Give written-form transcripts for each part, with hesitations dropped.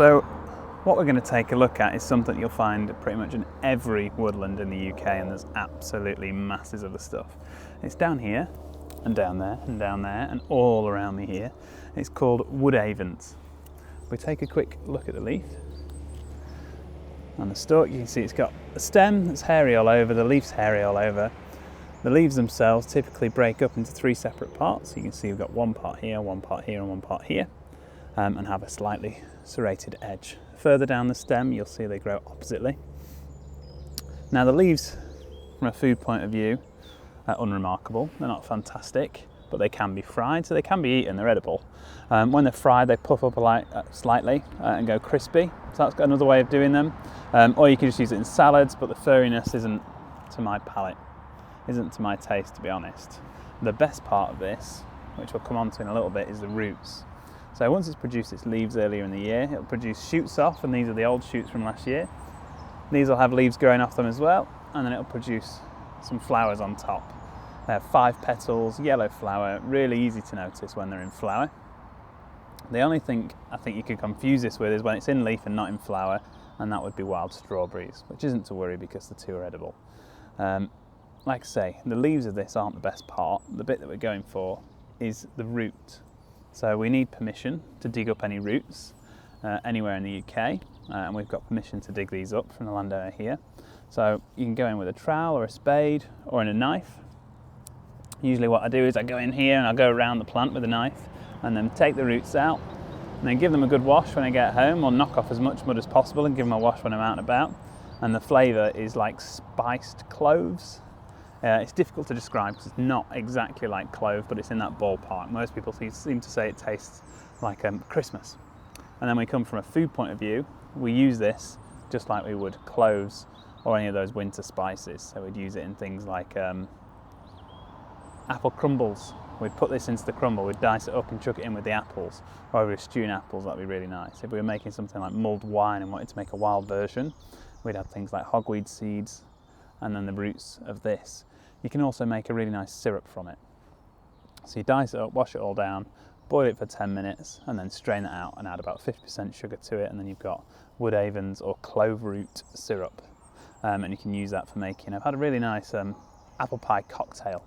So what we're going to take a look at is something you'll find pretty much in every woodland in the UK, and there's absolutely masses of the stuff. It's down here and down there and down there and all around me here. It's called Wood Avens. We take a quick look at the leaf. On the stalk you can see it's got a stem that's hairy all over, the leaf's hairy all over. The leaves themselves typically break up into three separate parts. You can see we've got one part here, one part here and one part here, and have a slightly serrated edge. Further down the stem you'll see they grow oppositely. Now the leaves from a food point of view are unremarkable. They're not fantastic, but they can be fried, so they can be eaten, they're edible. When they're fried they puff up slightly and go crispy, so that's another way of doing them. Or you can just use it in salads, but the furriness isn't to my palate, isn't to my taste, to be honest. The best part of this, which we'll come on to in a little bit, is the roots. So once it's produced its leaves earlier in the year, it'll produce shoots off, and these are the old shoots from last year. These will have leaves growing off them as well, and then it'll produce some flowers on top. They have 5 petals, yellow flower, really easy to notice when they're in flower. The only thing I think you could confuse this with is when it's in leaf and not in flower, and that would be wild strawberries, which isn't to worry because the two are edible. Like I say, the leaves of this aren't the best part. The bit that we're going for is the root. So we need permission to dig up any roots anywhere in the UK, and we've got permission to dig these up from the landowner here. So you can go in with a trowel or a spade or in a knife. Usually what I do is I go in here and I go around the plant with a knife and then take the roots out and then give them a good wash when I get home, or knock off as much mud as possible and give them a wash when I'm out and about. And the flavour is like spiced cloves. It's difficult to describe because it's not exactly like clove, but it's in that ballpark. Most people seem to say it tastes like Christmas. And then we come from a food point of view, we use this just like we would cloves or any of those winter spices. So we'd use it in things like apple crumbles. We'd put this into the crumble, we'd dice it up and chuck it in with the apples, or if we were stewing apples, that'd be really nice. If we were making something like mulled wine and wanted to make a wild version, we'd have things like hogweed seeds and then the roots of this. You can also make a really nice syrup from it. So you dice it up, wash it all down, boil it for 10 minutes and then strain it out and add about 50% sugar to it, and then you've got Wood Avens or Clove Root syrup. And you can use that for making, I've had a really nice apple pie cocktail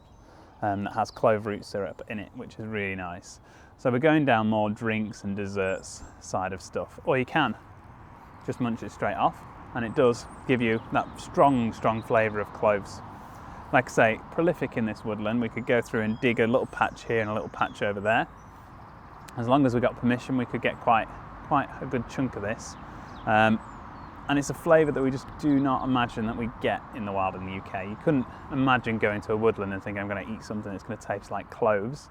that has clove root syrup in it, which is really nice. So we're going down more drinks and desserts side of stuff, or you can just munch it straight off, and it does give you that strong flavour of cloves. Like I say, prolific in this woodland. We could go through and dig a little patch here and a little patch over there. As long as we got permission, we could get quite a good chunk of this. And it's a flavour that we just do not imagine that we get in the wild in the UK. You couldn't imagine going to a woodland and thinking I'm going to eat something that's going to taste like cloves.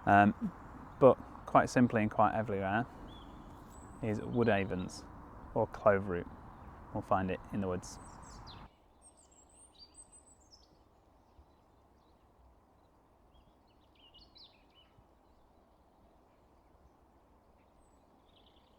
But quite simply and quite everywhere is Wood Avens or Clove Root. We'll find it in the woods.